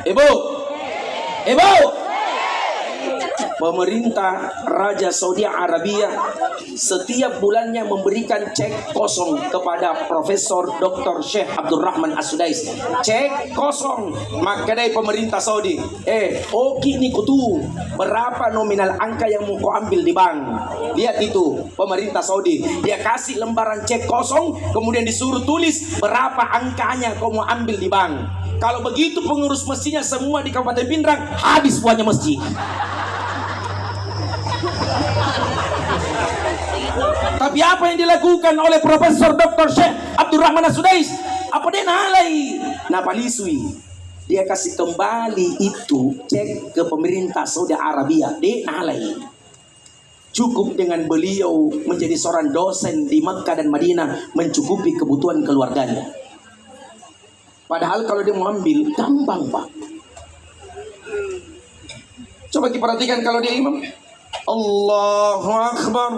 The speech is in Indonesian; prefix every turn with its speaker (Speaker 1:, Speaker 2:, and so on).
Speaker 1: Ibu, ibu, pemerintah Raja Saudi Arabia setiap bulannya memberikan cek kosong kepada Profesor Dr. Syekh Abdurrahman As-Sudais. Cek kosong. Maka dari pemerintah Saudi, oke nih kutu, berapa nominal angka yang mau kau ambil di bank? Lihat itu, pemerintah Saudi, dia kasih lembaran cek kosong, kemudian disuruh tulis berapa angkanya kau mau ambil di bank. Kalau begitu pengurus masjidnya semua di Kabupaten Pindrang habis buahnya masjid. Tapi apa yang dilakukan oleh Profesor Dr. Syekh Abdurrahman As-Sudais? Apa dia nalai? Napalisui. Dia kasih kembali itu cek ke pemerintah Saudi Arabia. Dia nalai. Cukup dengan beliau menjadi seorang dosen di Makkah dan Madinah mencukupi kebutuhan keluarganya. Padahal kalau dia mau ambil gampang, Pak. Coba kita perhatikan kalau dia imam. Allahu Akbar.